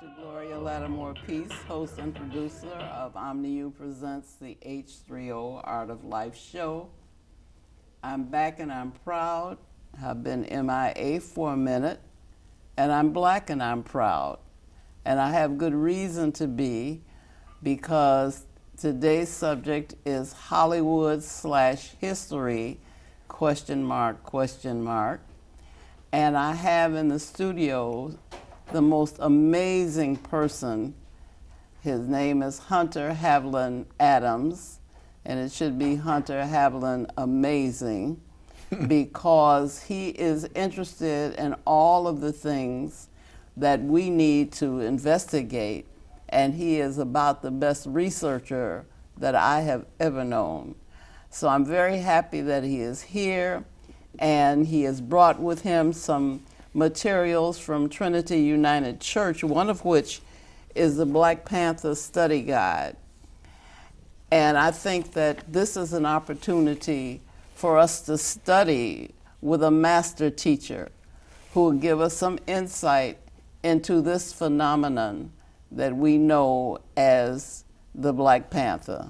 To Gloria Lattimore Peace, host and producer of OmniU Presents the H3O Art of Life show. I'm back and I'm proud. I've been MIA for a minute, and I'm black and I'm proud. And I have good reason to be, because today's subject is Hollywood / history, question mark, question mark. And I have in the studio the most amazing person. His name is Hunter Havelin Adams, and it should be Hunter Havelin Amazing, because he is interested in all of the things that we need to investigate, and he is about the best researcher that I have ever known. So I'm very happy that he is here, and he has brought with him some materials from Trinity United Church, one of which is the Black Panther Study Guide. And I think that this is an opportunity for us to study with a master teacher who will give us some insight into this phenomenon that we know as the Black Panther,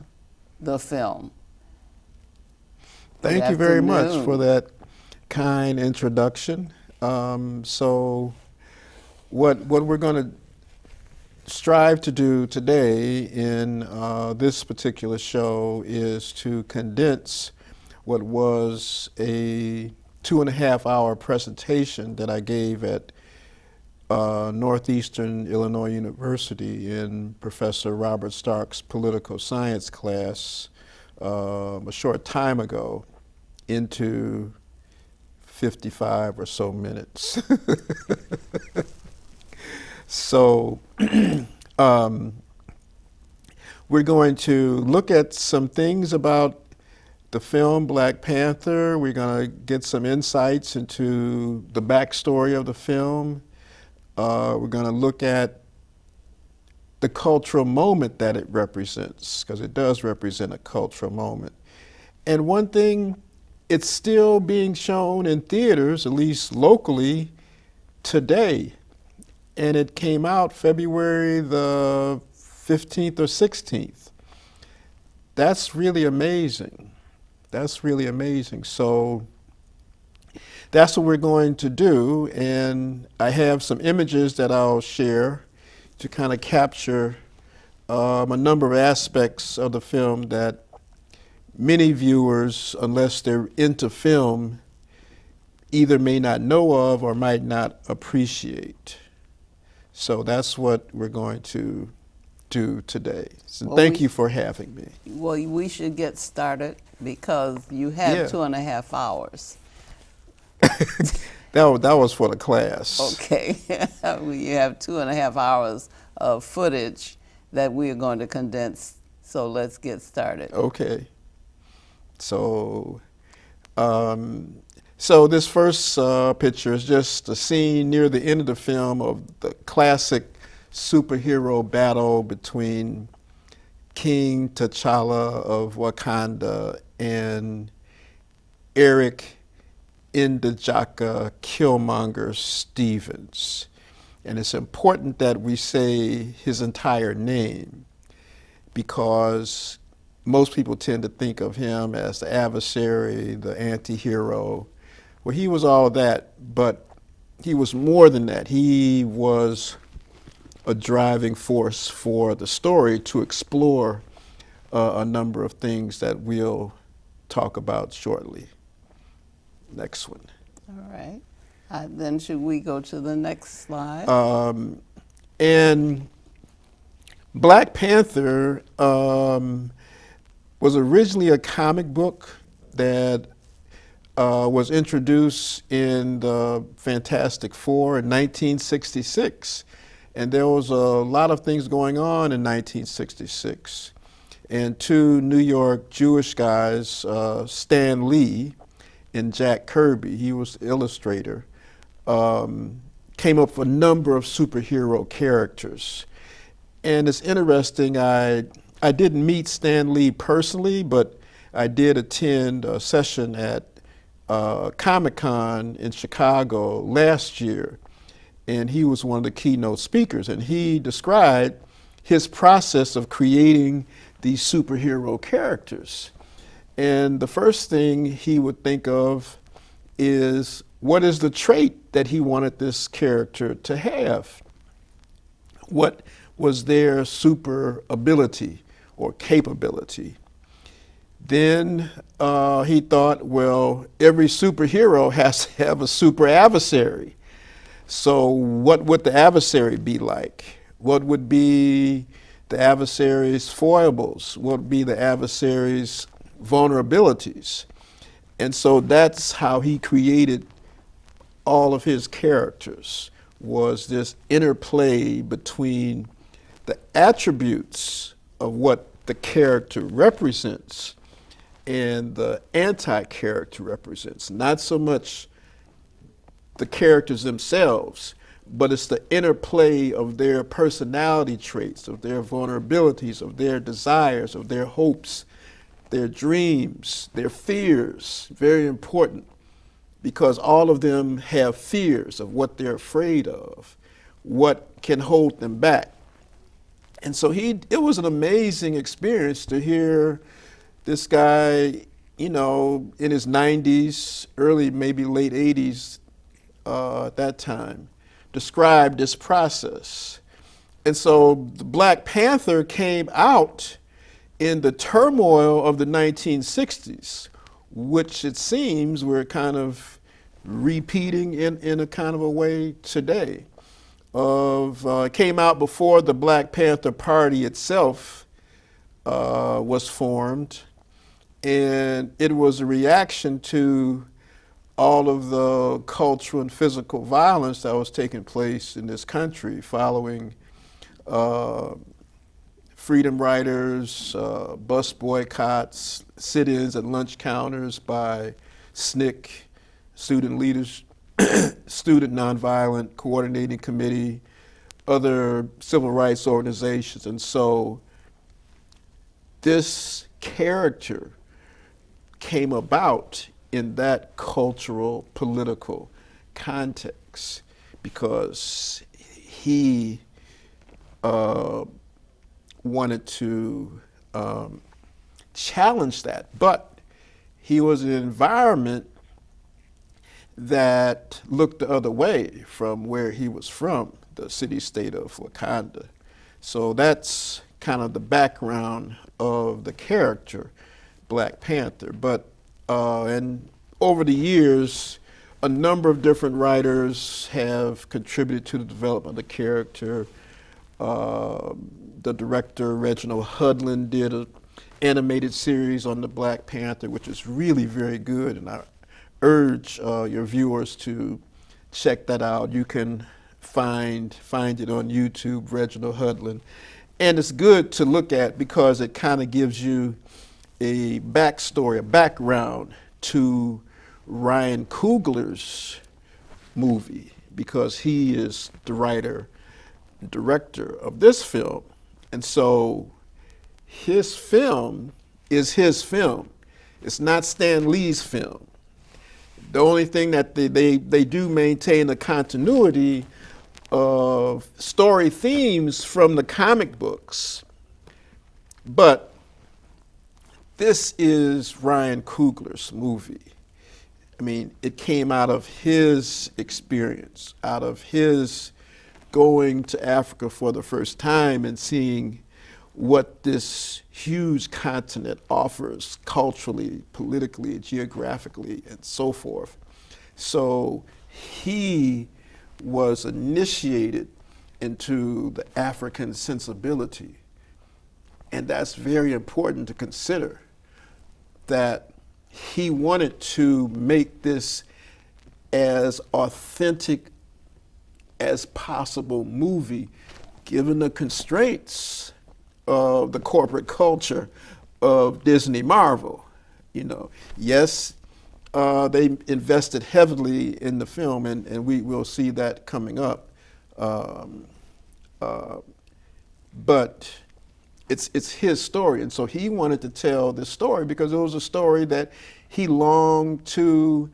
the film. Thank you very much for that kind introduction. So what we're going to strive to do today in this particular show is to condense what was a 2.5-hour presentation that I gave at Northeastern Illinois University in Professor Robert Stark's political science class a short time ago into 55 or so minutes. So we're going to look at some things about the film Black Panther. We're going to get some insights into the backstory of the film. We're going to look at the cultural moment that it represents, because it does represent a cultural moment. And one thing, it's still being shown in theaters, at least locally, today. And it came out February the 15th or 16th. That's really amazing. That's really amazing. So that's what we're going to do. And I have some images that I'll share to kind of capture a number of aspects of the film that many viewers, unless they're into film, either may not know of or might not appreciate. So that's what we're going to do today. So thank you for having me. Well, we should get started because you have 2.5 hours. That was for the class. Okay. You have 2.5 hours of footage that we are going to condense. So let's get started. Okay. So, so this first picture is just a scene near the end of the film of the classic superhero battle between King T'Challa of Wakanda and Eric Ndjaka Killmonger Stevens. And it's important that we say his entire name, because most people tend to think of him as the adversary, the anti-hero. Well, he was all of that, but he was more than that. He was a driving force for the story to explore a number of things that we'll talk about shortly. Next one. All right. Then should we go to the next slide? And Black Panther was originally a comic book that was introduced in the Fantastic Four in 1966. And there was a lot of things going on in 1966. And two New York Jewish guys, Stan Lee and Jack Kirby, he was the illustrator, came up with a number of superhero characters. And it's interesting, I didn't meet Stan Lee personally, but I did attend a session at Comic-Con in Chicago last year. and he was one of the keynote speakers, and he described his process of creating these superhero characters. And the first thing he would think of is, what is the trait that he wanted this character to have? What was their super ability or capability? Then he thought, well, every superhero has to have a super adversary. So what would the adversary be like? What would be the adversary's foibles? What would be the adversary's vulnerabilities? And so that's how he created all of his characters, was this interplay between the attributes of what the character represents and the anti-character represents. Not so much the characters themselves, but it's the interplay of their personality traits, of their vulnerabilities, of their desires, of their hopes, their dreams, their fears. Very important, because all of them have fears of what they're afraid of, what can hold them back. And so it was an amazing experience to hear this guy, in his 90s, early, maybe late 80s at that time, describe this process. And so the Black Panther came out in the turmoil of the 1960s, which it seems we're kind of repeating in a kind of a way today. Came out before the Black Panther Party itself was formed, and it was a reaction to all of the cultural and physical violence that was taking place in this country following freedom riders, bus boycotts, sit-ins at lunch counters by SNCC, student leaders, Student Nonviolent Coordinating Committee, other civil rights organizations. And so this character came about in that cultural, political context because he wanted to challenge that. But he was in an environment that looked the other way from where he was from, the city-state of Wakanda. So that's kind of the background of the character, Black Panther. But and over the years, a number of different writers have contributed to the development of the character. The director, Reginald Hudlin, did an animated series on the Black Panther, which is really very good, and I urge your viewers to check that out. You can find it on YouTube, Reginald Hudlin. And it's good to look at because it kind of gives you a backstory, a background to Ryan Coogler's movie, because he is the writer and director of this film. And so his film is his film. It's not Stan Lee's film. The only thing that they do maintain the continuity of story themes from the comic books. But this is Ryan Coogler's movie. I mean, it came out of his experience, out of his going to Africa for the first time and seeing what this huge continent offers culturally, politically, geographically, and so forth. So he was initiated into the African sensibility. And that's very important to consider, that he wanted to make this as authentic as possible movie, given the constraints of the corporate culture of Disney Marvel. Yes, they invested heavily in the film, and we will see that coming up. But it's his story, and so he wanted to tell this story because it was a story that he longed to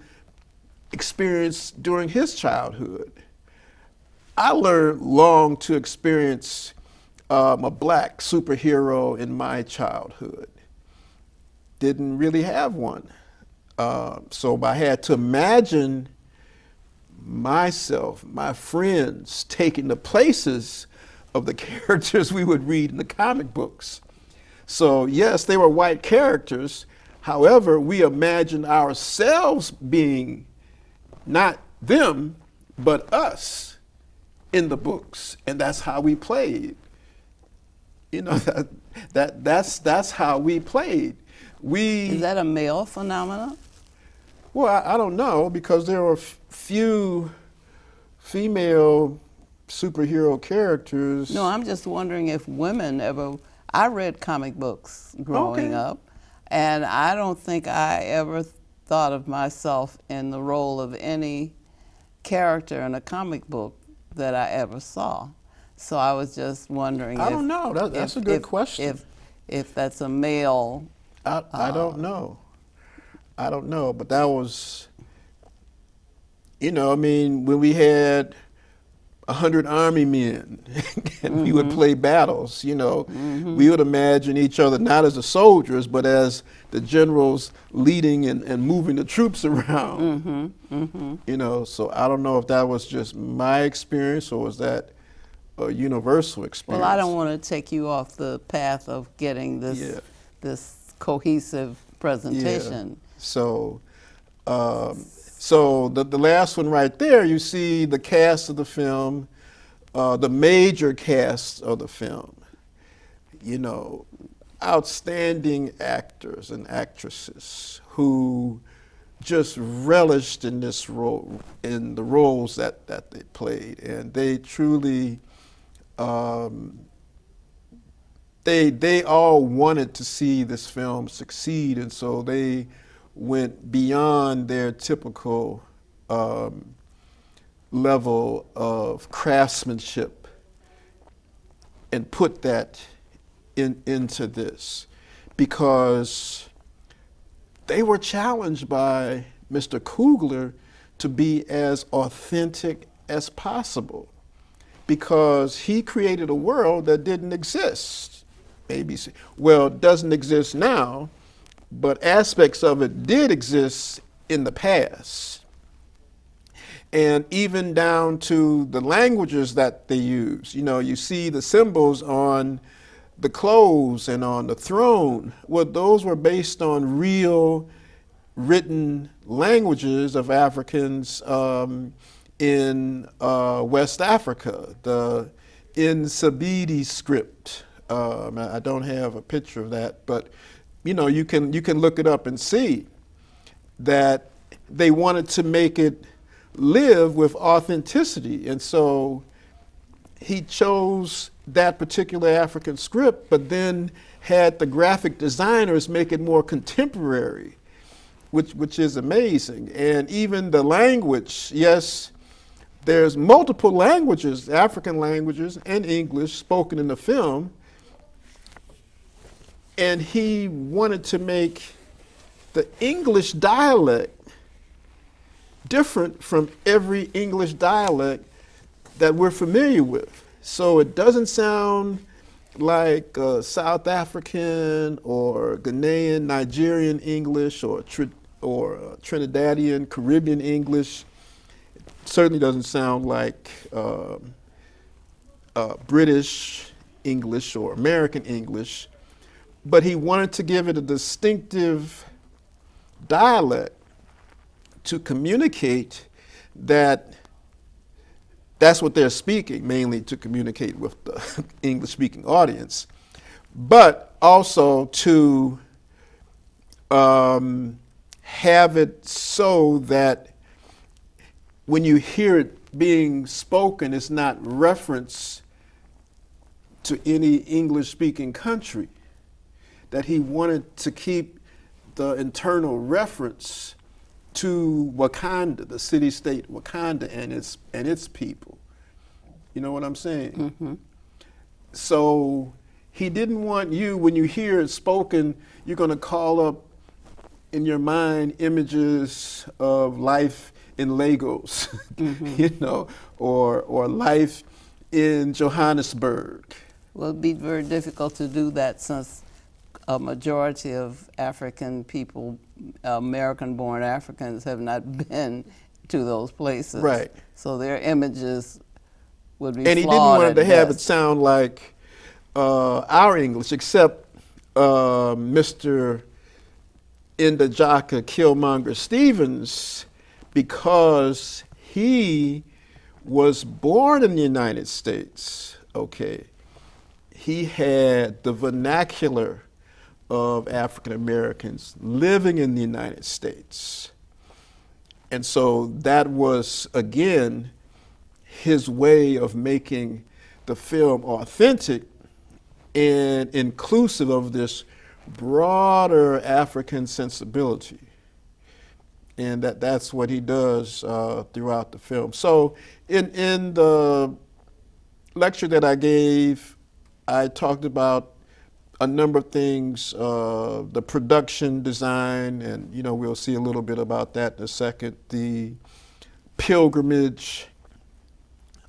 experience during his childhood. I learned long to experience a black superhero in my childhood. Didn't really have one. So I had to imagine myself, my friends, taking the places of the characters we would read in the comic books. So yes, they were white characters. However, we imagined ourselves being not them, but us in the books, and that's how we played. You know, that's how we played. Is that a male phenomenon? Well, I don't know, because there were few female superhero characters. No, I'm just wondering if women ever. I read comic books growing up, and I don't think I ever thought of myself in the role of any character in a comic book that I ever saw. So I was just wondering. I don't know. That's a good question. If that's a male. I don't know. I don't know, but that was, you know, I mean, when we had 100 army men and we would play battles, you know, we would imagine each other not as the soldiers, but as the generals leading and moving the troops around. You know, so I don't know if that was just my experience or was that a universal experience. Well, I don't want to take you off the path of getting this cohesive presentation. Yeah. So, so the last one right there, you see the cast of the film, the major cast of the film. You know, outstanding actors and actresses who just relished in this role, in the roles that they played, and they truly. They all wanted to see this film succeed, and so they went beyond their typical level of craftsmanship and put that into this, because they were challenged by Mr. Coogler to be as authentic as possible, because he created a world that didn't exist. Maybe, well, it doesn't exist now, but aspects of it did exist in the past. And even down to the languages that they use. You know, you see the symbols on the clothes and on the throne. Well, those were based on real written languages of Africans in West Africa, the Nsabidi script. I don't have a picture of that, but you know, you can look it up and see that they wanted to make it live with authenticity, and so he chose that particular African script, but then had the graphic designers make it more contemporary, which is amazing. And even the language, yes, there's multiple languages, African languages and English spoken in the film, and he wanted to make the English dialect different from every English dialect that we're familiar with. So it doesn't sound like South African or Ghanaian, Nigerian English or Trinidadian, Caribbean English. It certainly doesn't sound like British English or American English. But he wanted to give it a distinctive dialect to communicate that that's what they're speaking, mainly to communicate with the English-speaking audience, but also to have it so that when you hear it being spoken, it's not reference to any English-speaking country, that he wanted to keep the internal reference to Wakanda, the city-state Wakanda and its people. You know what I'm saying? Mm-hmm. So he didn't want you, when you hear it spoken, you're going to call up in your mind images of life in Lagos, or life in Johannesburg. Well, it'd be very difficult to do that since a majority of African people, American-born Africans, have not been to those places. Right. So their images would be And he didn't flawed want it at to have it best. sound like our English, except Mr. Ndajaka Killmonger Stevens, because he was born in the United States, okay. He had the vernacular of African Americans living in the United States. And so that was, again, his way of making the film authentic and inclusive of this broader African sensibility. And that's what he does throughout the film. So in the lecture that I gave, I talked about a number of things, the production design, and we'll see a little bit about that in a second, the pilgrimage,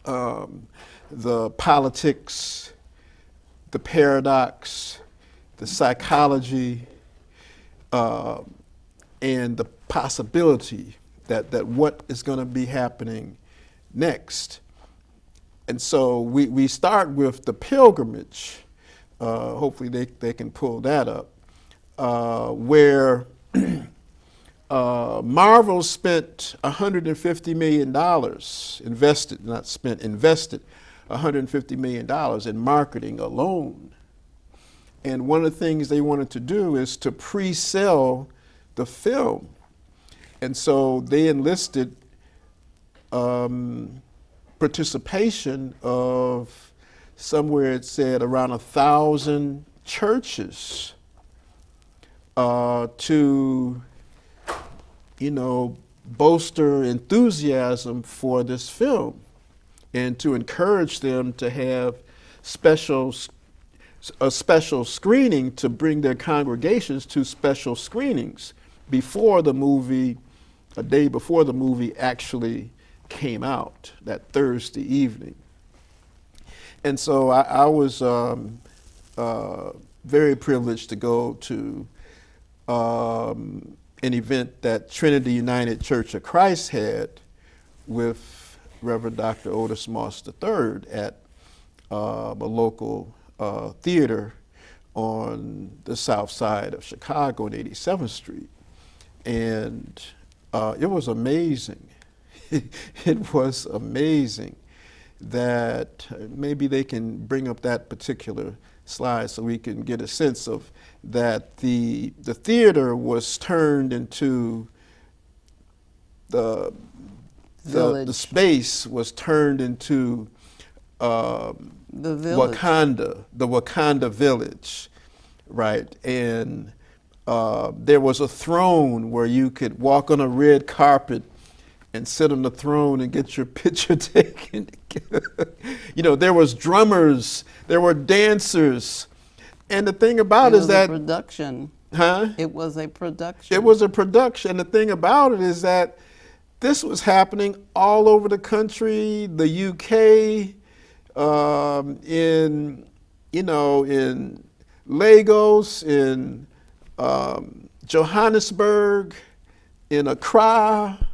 the politics, the paradox, the psychology, and the possibility that what is going to be happening next. And so we start with the pilgrimage. Hopefully they can pull that up, where Marvel spent $150 million, invested $150 million in marketing alone. And one of the things they wanted to do is to pre-sell the film. And so they enlisted participation of, somewhere it said, around 1,000 churches to, bolster enthusiasm for this film and to encourage them to have a special screening, to bring their congregations to special screenings before the movie, a day before the movie actually came out, that Thursday evening. And so I was very privileged to go to an event that Trinity United Church of Christ had with Reverend Dr. Otis Moss III at a local theater on the south side of Chicago on 87th Street. And it was amazing. It was amazing that maybe they can bring up that particular slide so we can get a sense of that the theater was turned into the space was turned into The village. the Wakanda village, right? And there was a throne where you could walk on a red carpet and sit on the throne and get your picture taken. There was drummers, there were dancers. And the thing about it is that... It was a production. Huh? It was a production. It was a production. The thing about it is that this was happening all over the country, the UK, in Lagos, in Johannesburg, in Accra.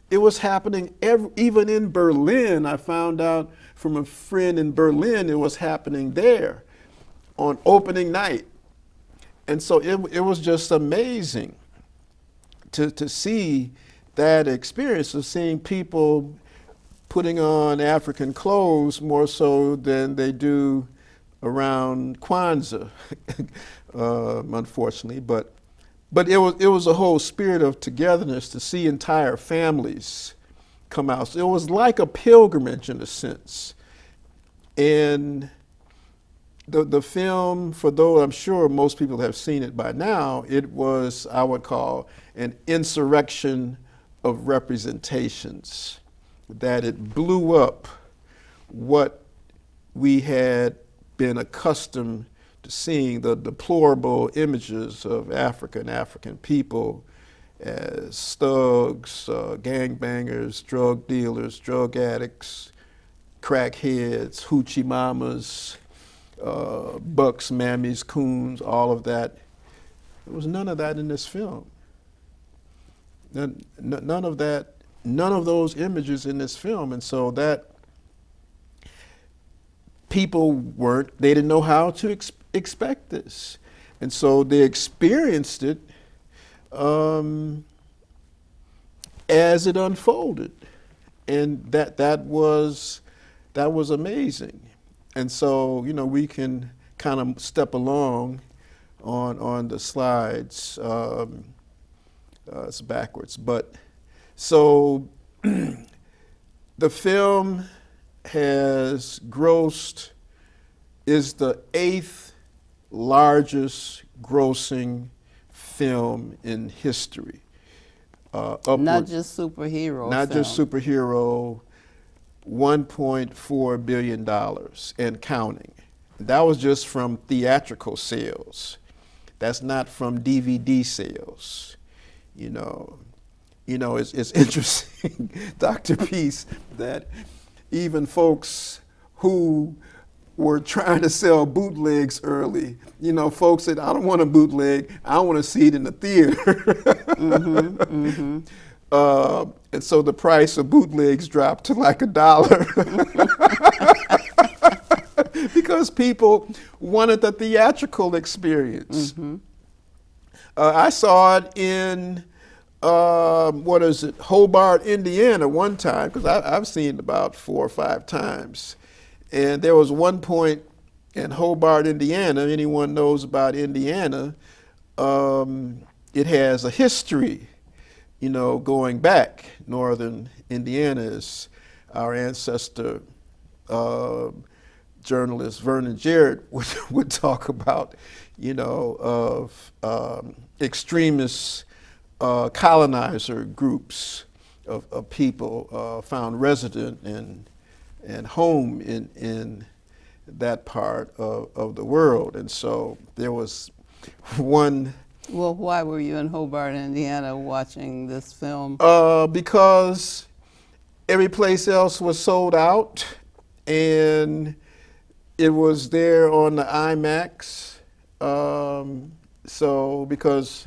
It was happening even in Berlin. I found out from a friend in Berlin it was happening there on opening night. And so it was just amazing to see that experience of seeing people putting on African clothes more so than they do around Kwanzaa, unfortunately. But it was a whole spirit of togetherness to see entire families come out. So it was like a pilgrimage in a sense. And the film, for though I'm sure most people have seen it by now, it was, I would call, an insurrection of representations, that it blew up what we had been accustomed to seeing, the deplorable images of Africa and African people as thugs, gangbangers, drug dealers, drug addicts, crackheads, hoochie mamas, bucks, mammies, coons, all of that. There was none of that in this film. None of that, none of those images in this film. And so that people they didn't know how to expect this. And so they experienced it as it unfolded. And that was amazing. And so, we can kind of step along on the slides. It's backwards. But so the film is the 8th largest grossing film in history. Not just superhero. Not just superhero, $1.4 billion and counting. That was just from theatrical sales. That's not from DVD sales. It's interesting, Dr. Peace, that even folks who were trying to sell bootlegs early, folks said, I don't want a bootleg, I want to see it in the theater. Mm-hmm, mm-hmm. And so the price of bootlegs dropped to like $1 because people wanted the theatrical experience. Mm-hmm. I saw it in Hobart, Indiana one time, because I've seen it about 4 or 5 times. And there was one point in Hobart, Indiana, anyone knows about Indiana, it has a history, going back. Northern Indiana is our ancestor, journalist Vernon Jarrett would talk about, of extremist colonizer groups of people found resident and home in that part of the world. And so there was one. Well, why were you in Hobart, Indiana watching this film? Because every place else was sold out, and it was there on the IMAX. So because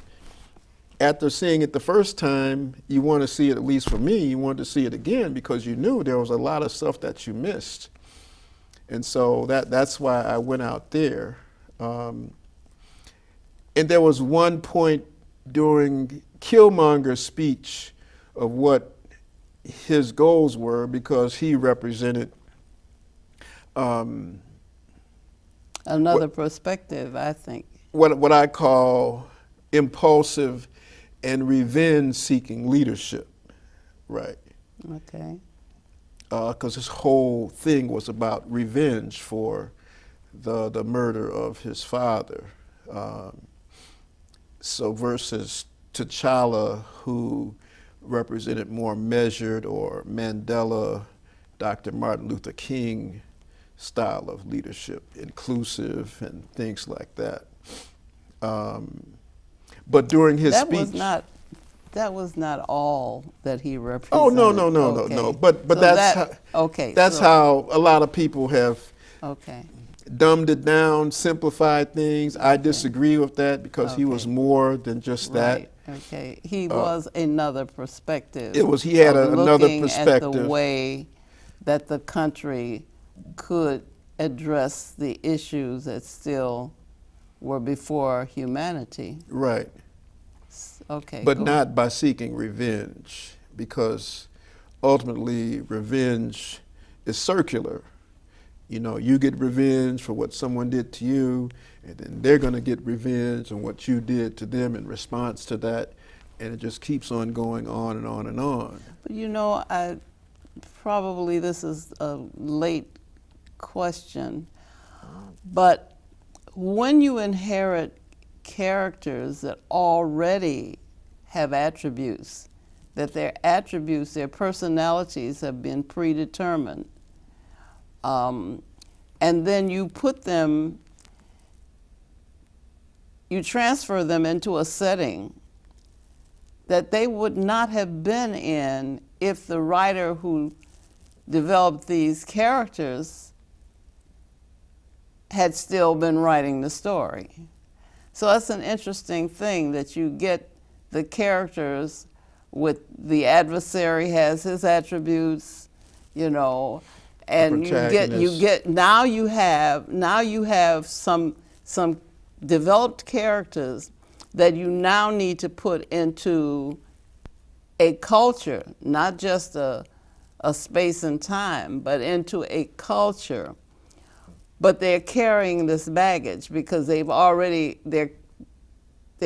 after seeing it the first time, you want to see it, at least for me, you wanted to see it again because you knew there was a lot of stuff that you missed. And so that's why I went out there. And there was one point during Killmonger's speech of what his goals were, because he represented another perspective, I think. What I call impulsive and revenge-seeking leadership, right? Okay. Because his whole thing was about revenge for the murder of his father. So versus T'Challa, who represented more measured, or Mandela, Dr. Martin Luther King style of leadership, inclusive and things like that. But during his speech, that was not all that he represented. Oh no. But So that's how a lot of people have dumbed it down, simplified things. I disagree with that, because he was more than just that. Okay. He was another perspective. He had another looking perspective. at the way that the country could address the issues that still were before humanity. Right. Okay. But not by seeking revenge, because ultimately revenge is circular. You get revenge for what someone did to you, and then they're going to get revenge on what you did to them in response to that, and it just keeps on going on and on and on. But probably this is a late question, but when you inherit characters that already have attributes, that their personalities have been predetermined, and then you transfer them into a setting that they would not have been in if the writer who developed these characters had still been writing the story. So that's an interesting thing, that you get the characters with the adversary has his attributes, you know, and now you have some developed characters that you now need to put into a culture, not just a space and time, but into a culture. But they're carrying this baggage because they've already, their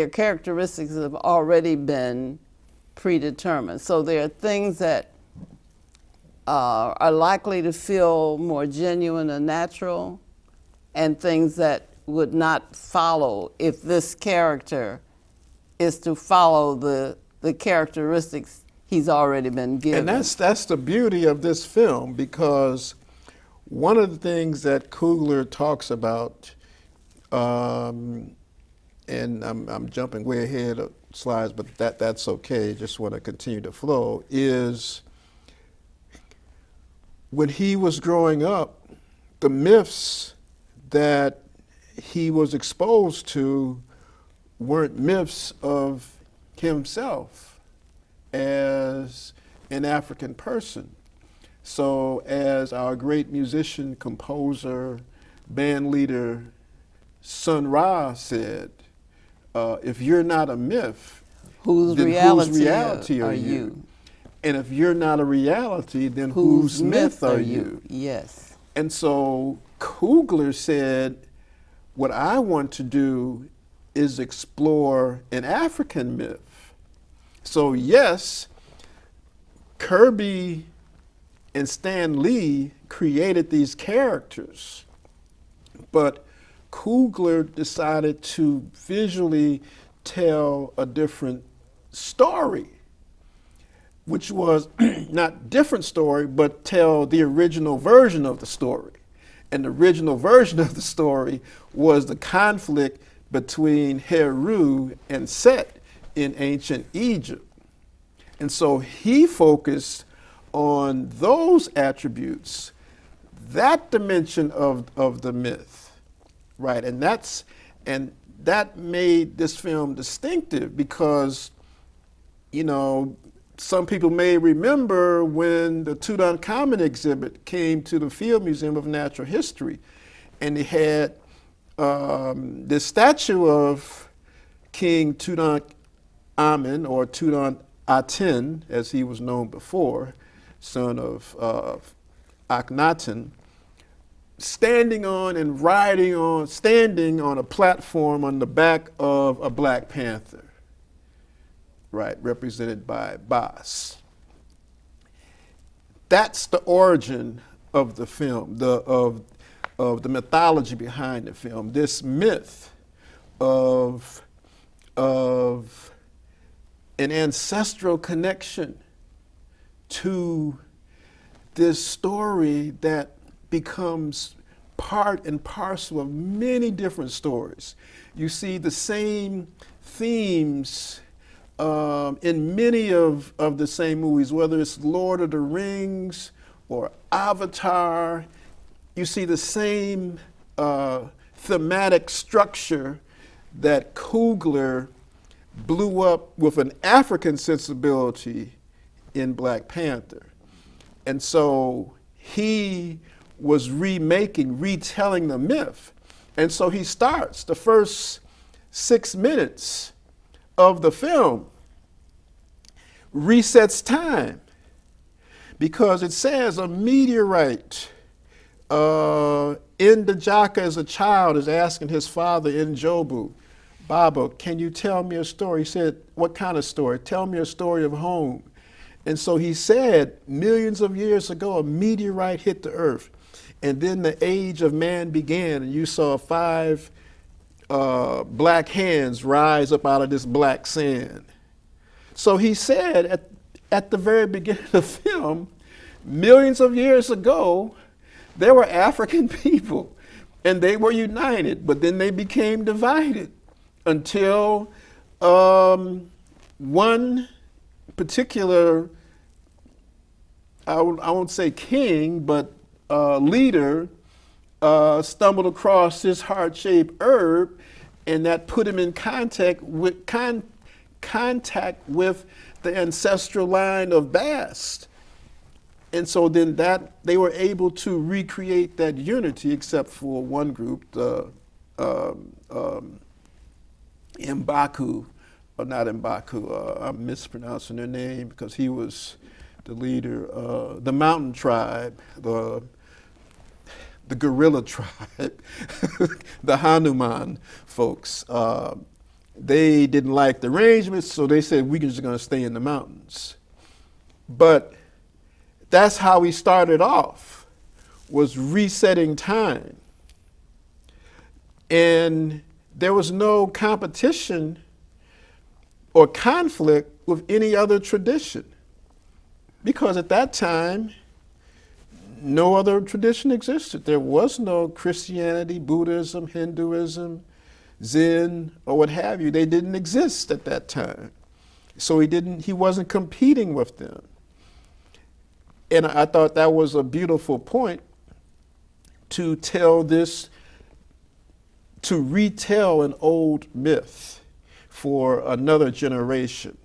characteristics have already been predetermined. So there are things that are likely to feel more genuine and natural, and things that would not follow if this character is to follow the characteristics he's already been given. And that's the beauty of this film, because one of the things that Coogler talks about, and I'm jumping way ahead of slides, but that's okay, just want to continue to flow, is when he was growing up, the myths that he was exposed to weren't myths of himself as an African person. So as our great musician, composer, band leader, Sun Ra said, if you're not a myth, whose then reality, whose reality are you? And if you're not a reality, then whose myth are you? Yes. And so Coogler said, what I want to do is explore an African myth. So yes, Kirby and Stan Lee created these characters, but Coogler decided to visually tell a different story, which was not different story, but tell the original version of the story. And the original version of the story was the conflict between Heru and Set in ancient Egypt. And so he focused on those attributes, that dimension of the myth, right? And that made this film distinctive because, you know, some people may remember when the Tutankhamun exhibit came to the Field Museum of Natural History, and they had this statue of King Tutankhamun, or Tutankhaten, as he was known before, son of Akhenaten, standing on a platform on the back of a Black Panther, right, represented by Bas. That's the origin of the film, of the mythology behind the film. This myth of an ancestral connection to this story that becomes part and parcel of many different stories. You see the same themes in many of the same movies, whether it's Lord of the Rings or Avatar. You see the same thematic structure that Coogler blew up with an African sensibility in Black Panther. And so he was retelling the myth. And so he starts the first 6 minutes of the film, resets time, because it says a meteorite in Ndajaka as a child is asking his father in Jobu, Baba, can you tell me a story? He said, what kind of story? Tell me a story of home. And so he said, millions of years ago, a meteorite hit the earth. And then the age of man began, and you saw 5 black hands rise up out of this black sand. So he said at the very beginning of the film, millions of years ago, there were African people, and they were united, but then they became divided until one particular, I won't say king, but leader stumbled across this heart-shaped herb, and that put him in contact with the ancestral line of Bast. And so then they were able to recreate that unity, except for one group, the M'Baku, or not M'Baku, I'm mispronouncing their name because he was the leader, the mountain tribe, the gorilla tribe, the Hanuman folks. They didn't like the arrangements, so they said, we're just going to stay in the mountains. But that's how we started off, was resetting time. And there was no competition or conflict with any other tradition, because at that time, no other tradition existed. There was no Christianity, Buddhism, Hinduism, Zen, or what have you. They didn't exist at that time. So he wasn't competing with them. And I thought that was a beautiful point to retell an old myth for another generation.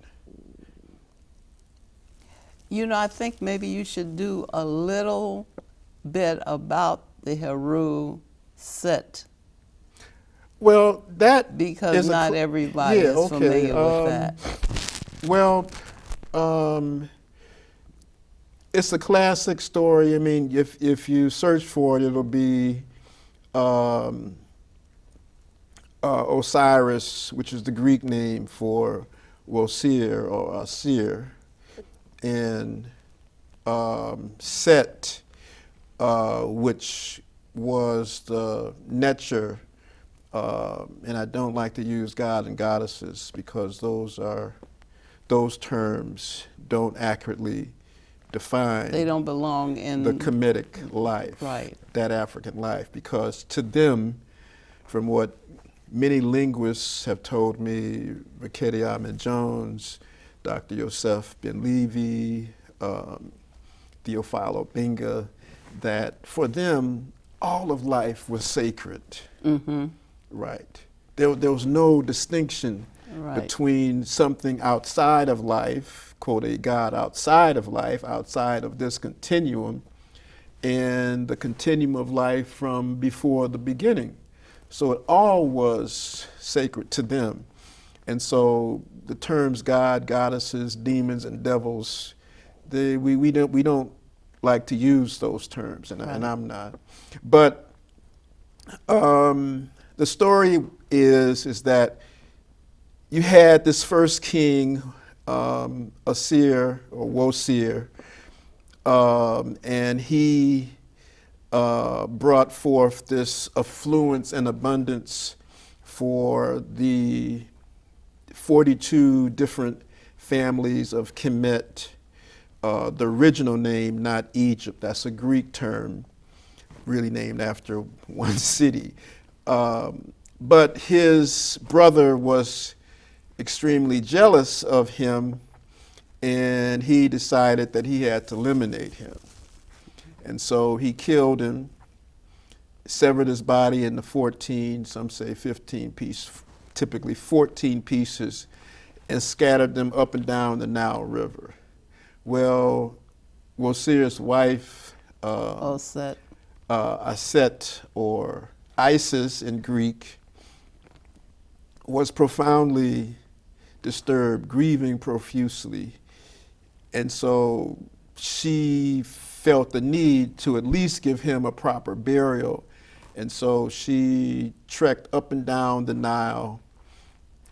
You know, I think maybe you should do a little bit about the Heru Set. Well, that because is not everybody is familiar with that. Well, it's a classic story. I mean, if you search for it, it'll be Osiris, which is the Greek name for Wosir or Asir, and Set, which was the Netcher, and I don't like to use God and goddesses because those terms don't accurately define. They don't belong in the Kemetic life, right? That African life, because to them, from what many linguists have told me, Raketi Ahmed-Jones, Dr. Yosef Ben Levi, Theophilo Benga, that for them, all of life was sacred. Mm-hmm. Right. There was no distinction between something outside of life, quote, a God outside of life, outside of this continuum, and the continuum of life from before the beginning. So it all was sacred to them. And so the terms God, goddesses, demons, and devils, we don't like to use those terms, and I'm not. But the story is that you had this first king, Asir or Wosir, and he brought forth this affluence and abundance for the 42 different families of Kemet. The original name, not Egypt, that's a Greek term, really named after one city. But his brother was extremely jealous of him, and he decided that he had to eliminate him. And so he killed him, severed his body into 14, some say 15 pieces, typically 14 pieces, and scattered them up and down the Nile River. Well, Wosir's wife, Aset, or Isis in Greek, was profoundly disturbed, grieving profusely. And so she felt the need to at least give him a proper burial. And so she trekked up and down the Nile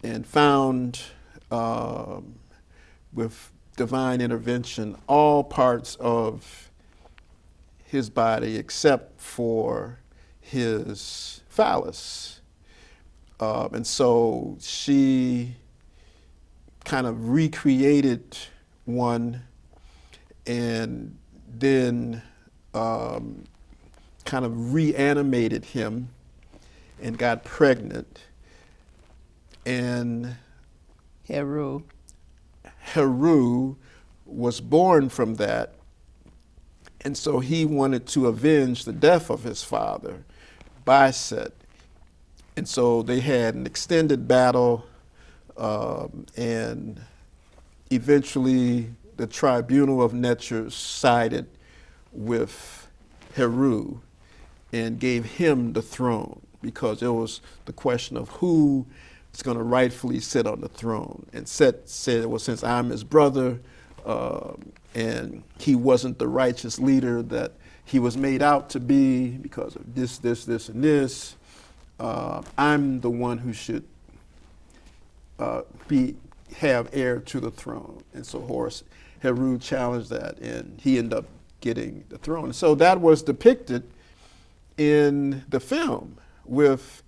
and found, with divine intervention, all parts of his body except for his phallus. And so she kind of recreated one, and then kind of reanimated him and got pregnant. And Heru Heru was born from that, and so he wanted to avenge the death of his father by Set. And so they had an extended battle, and eventually the tribunal of Netcher sided with Heru and gave him the throne, because it was the question of who is going to rightfully sit on the throne. And Set said, well, since I'm his brother, and he wasn't the righteous leader that he was made out to be because of this, and this, I'm the one who should have heir to the throne. And so Heru challenged that, and he ended up getting the throne. So that was depicted in the film with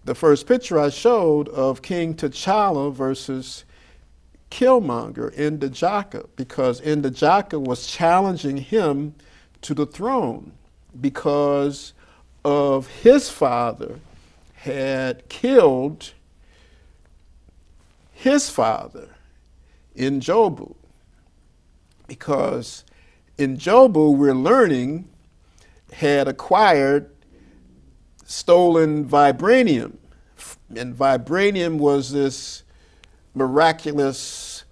the first picture I showed of King T'Challa versus Killmonger in N'Jadaka, because N'Jadaka was challenging him to the throne because of his father had killed his father in Jobu. Because in Jobu, we're learning, had acquired stolen vibranium. And vibranium was this miraculous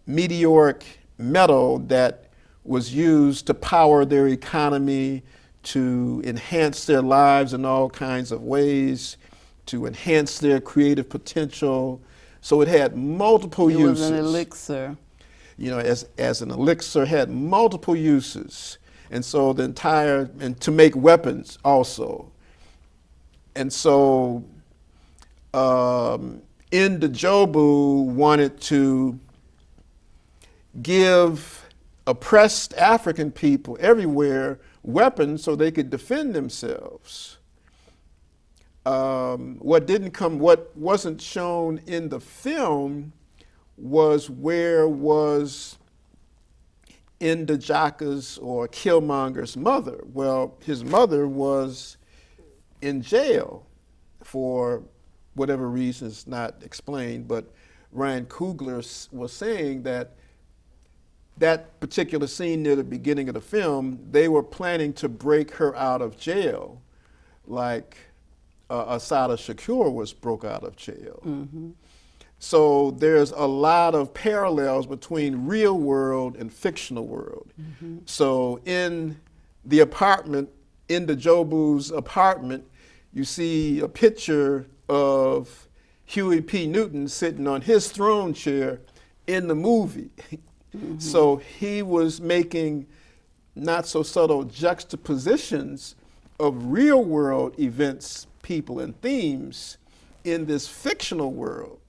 meteoric metal that was used to power their economy, to enhance their lives in all kinds of ways, to enhance their creative potential. So it had multiple uses. It was an elixir. You know, as an elixir, had multiple uses. And so and to make weapons also. And so Jobu wanted to give oppressed African people everywhere weapons so they could defend themselves. What wasn't shown in the film was where was N'Jadaka's or Killmonger's mother. Well, his mother was in jail for whatever reason is not explained, but Ryan Coogler was saying that particular scene near the beginning of the film, they were planning to break her out of jail, like Assata Shakur was broke out of jail. Mm-hmm. So there's a lot of parallels between real world and fictional world. Mm-hmm. So in the apartment, in the Jobu's apartment, you see a picture of Huey P. Newton sitting on his throne chair in the movie. Mm-hmm. So he was making not so subtle juxtapositions of real world events, people, and themes in this fictional world,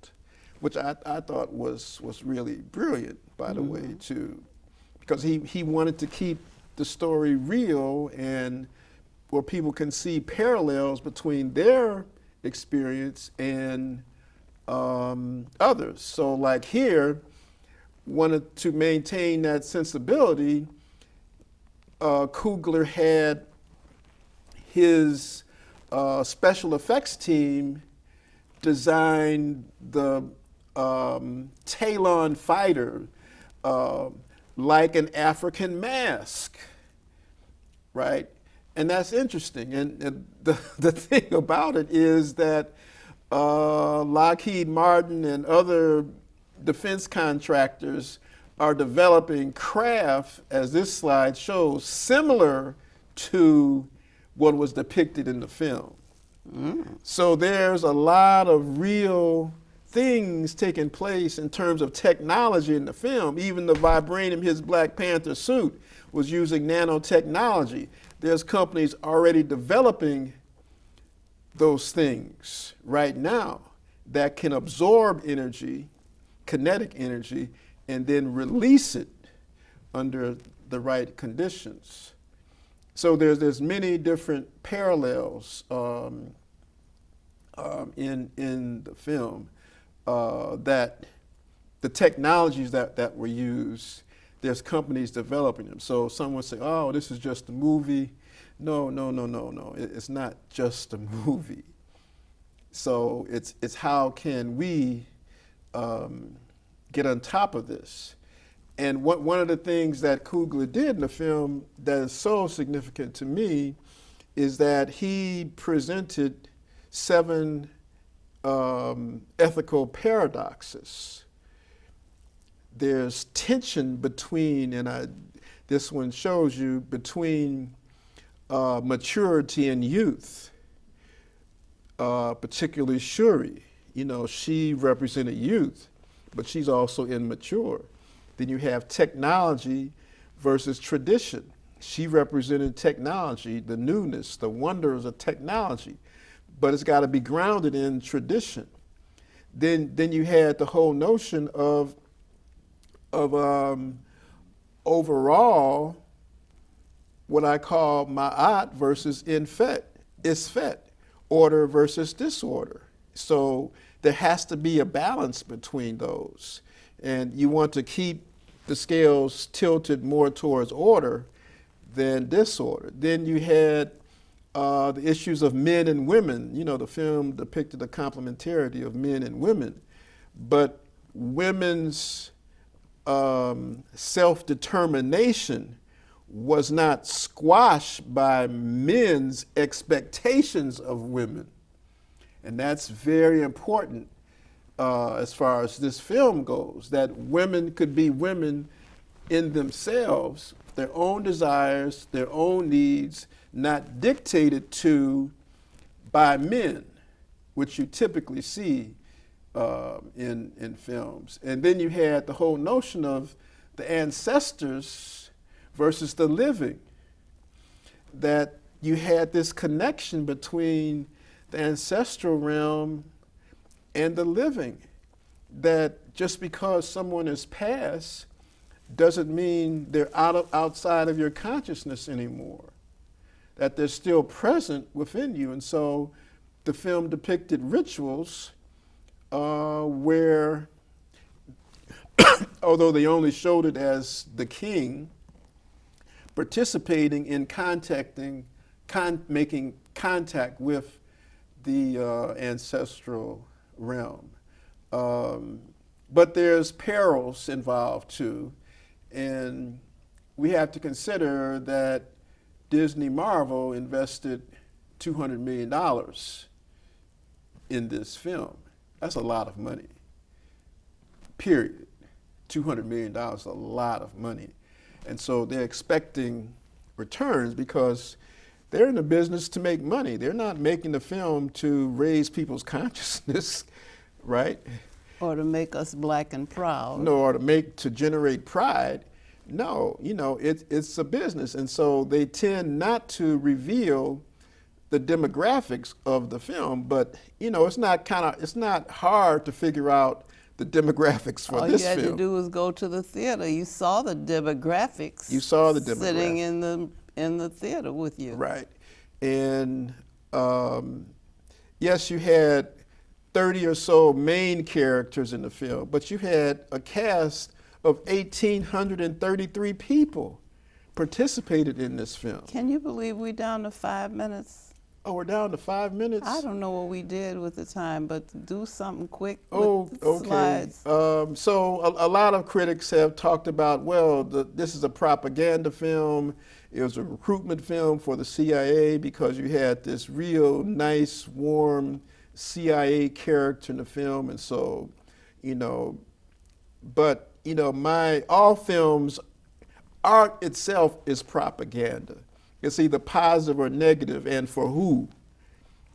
which I thought was really brilliant, by the way, too, because he wanted to keep the story real and where people can see parallels between their experience and others. So like here, wanted to maintain that sensibility, Coogler had his special effects team design the Talon fighter like an African mask, right? And that's interesting. And the thing about it is that Lockheed Martin and other defense contractors are developing craft, as this slide shows, similar to what was depicted in the film. So there's a lot of real things taking place in terms of technology in the film. Even the vibranium, his Black Panther suit, was using nanotechnology. There's companies already developing those things right now that can absorb energy, kinetic energy, and then release it under the right conditions. So there's many different parallels in the film that the technologies that were used, there's companies developing them. So someone say, oh, this is just a movie. No. It's not just a movie. So it's how can we get on top of this. And one of the things that Coogler did in the film that is so significant to me is that he presented 7 ethical paradoxes. There's tension between, this one shows you, between maturity and youth, particularly Shuri. You know, she represented youth, but she's also immature. Then you have technology versus tradition. She represented technology, the newness, the wonders of technology, but it's got to be grounded in tradition. Then you had the whole notion of overall what I call ma'at versus isfet, order versus disorder. So there has to be a balance between those. And you want to keep the scales tilted more towards order than disorder. Then you had the issues of men and women. You know, the film depicted the complementarity of men and women, but women's self-determination was not squashed by men's expectations of women. And that's very important as far as this film goes, that women could be women in themselves, their own desires, their own needs, not dictated to by men, which you typically see in films. And then you had the whole notion of the ancestors versus the living, that you had this connection between the ancestral realm and the living, that just because someone is passed doesn't mean they're outside of your consciousness anymore, that they're still present within you. And so the film depicted rituals where, although they only showed it as the king participating in making contact with the ancestral realm. But there's perils involved too, and we have to consider that Disney Marvel invested $200 million in this film. That's a lot of money, period. $200 million is a lot of money. And so they're expecting returns because they're in the business to make money. They're not making the film to raise people's consciousness, right? Or to make us black and proud. No, or to generate pride. No, you know, it's a business. And so they tend not to reveal the demographics of the film, but you know, it's not hard to figure out the demographics for this film. All you had to do was go to the theater. You saw the demographics. You saw the demographics. Sitting in the theater with you. Right. And yes, you had 30 or so main characters in the film, but you had a cast of 1,833 people participated in this film. Can you believe we're down to 5 minutes? Oh, we're down to 5 minutes? I don't know what we did with the time, but do something quick with the slides. So a lot of critics have talked about, well, this is a propaganda film. It was a recruitment film for the CIA because you had this real nice, warm CIA character in the film. And so, you know, but, you know, all films, art itself is propaganda. It's either positive or negative, and for who?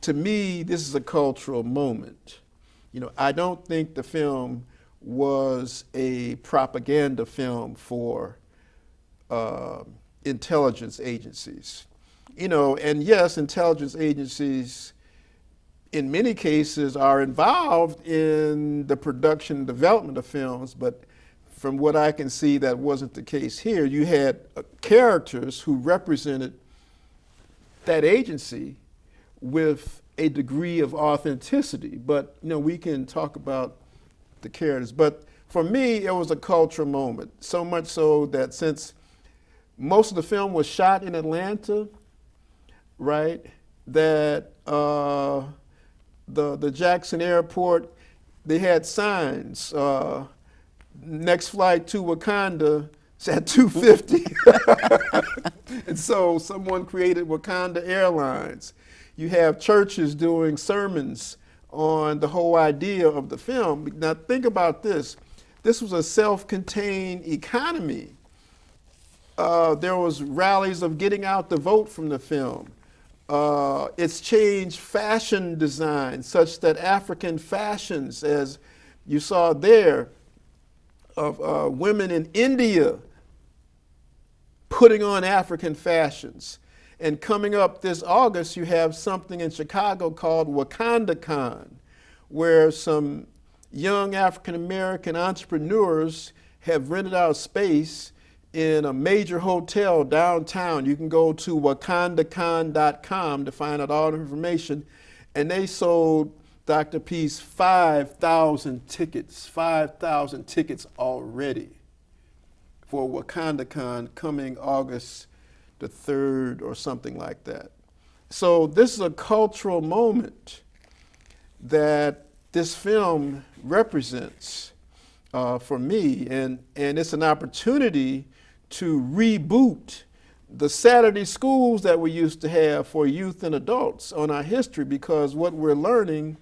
To me, this is a cultural moment. You know, I don't think the film was a propaganda film for intelligence agencies. You know, and yes, intelligence agencies in many cases are involved in the production and development of films, but from what I can see, that wasn't the case here. You had characters who represented that agency with a degree of authenticity. But you know, we can talk about the characters. But for me, it was a cultural moment. So much so that since most of the film was shot in Atlanta, right, that the Jackson Airport, they had signs. Next flight to Wakanda is at 2:50. And so someone created Wakanda Airlines. You have churches doing sermons on the whole idea of the film. Now think about this. This was a self-contained economy. There was rallies of getting out the vote from the film. It's changed fashion design such that African fashions, as you saw there, of women in India putting on African fashions. And coming up this August, you have something in Chicago called WakandaCon, where some young African American entrepreneurs have rented out space in a major hotel downtown. You can go to wakandacon.com to find out all the information. And they sold Dr. Peace 5,000 tickets already for WakandaCon coming August the 3rd or something like that. So this is a cultural moment that this film represents for me, and it's an opportunity to reboot the Saturday schools that we used to have for youth and adults on our history, because what we're learning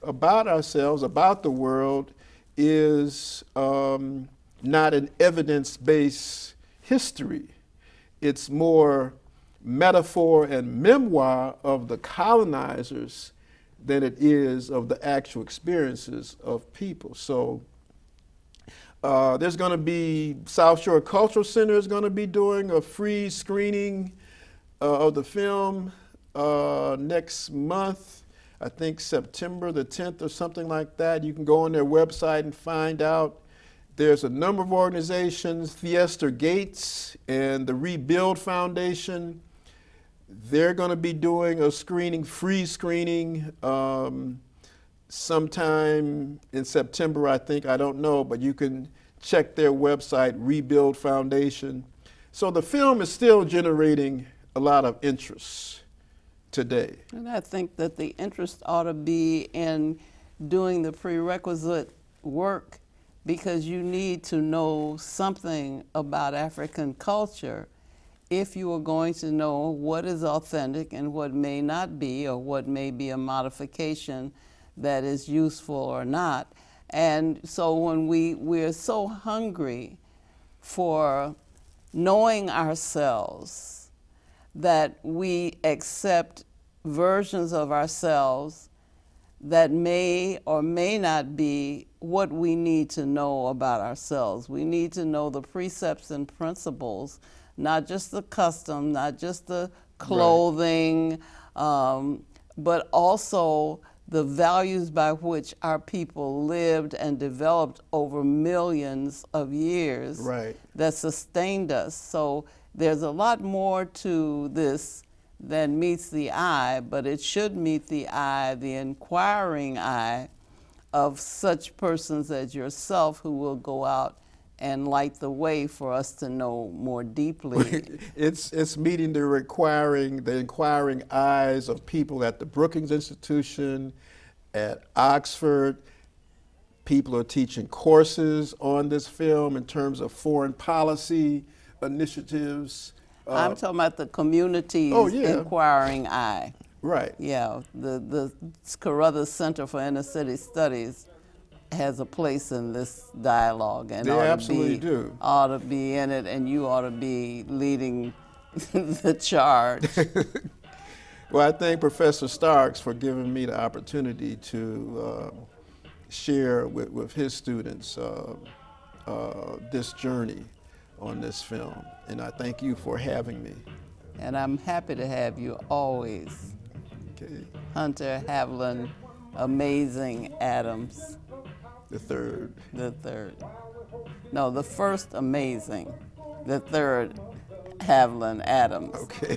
about ourselves, about the world, is not an evidence-based history. It's more metaphor and memoir of the colonizers than it is of the actual experiences of people. So there's going to be, South Shore Cultural Center is going to be doing a free screening of the film next month. I think September the 10th or something like that. You can go on their website and find out. There's a number of organizations, Fiesta Gates and the Rebuild Foundation. They're going to be doing a screening, free screening, sometime in September, I think. I don't know, but you can check their website, Rebuild Foundation. So the film is still generating a lot of interest today. And I think that the interest ought to be in doing the prerequisite work, because you need to know something about African culture if you are going to know what is authentic and what may not be, or what may be a modification that is useful or not. And so when we're so hungry for knowing ourselves that we accept versions of ourselves that may or may not be what we need to know about ourselves. We need to know the precepts and principles, not just the custom, not just the clothing, but also the values by which our people lived and developed over millions of years that sustained us. So there's a lot more to this than meets the eye, but it should meet the eye, the inquiring eye of such persons as yourself, who will go out and light the way for us to know more deeply. It's meeting the inquiring eyes of people at the Brookings Institution, at Oxford. People are teaching courses on this film in terms of foreign policy initiatives. I'm talking about the community's inquiring eye. Right. Yeah, the Carruthers Center for Inner City Studies has a place in this dialogue, and they absolutely do. Ought to be in it, and you ought to be leading the charge. Well, I thank Professor Starks for giving me the opportunity to share with his students this journey on this film, and I thank you for having me. And I'm happy to have you always. Okay. Hunter Havelin, Amazing Adams. The third. The third. No, the first Amazing. The third Havelin Adams. Okay.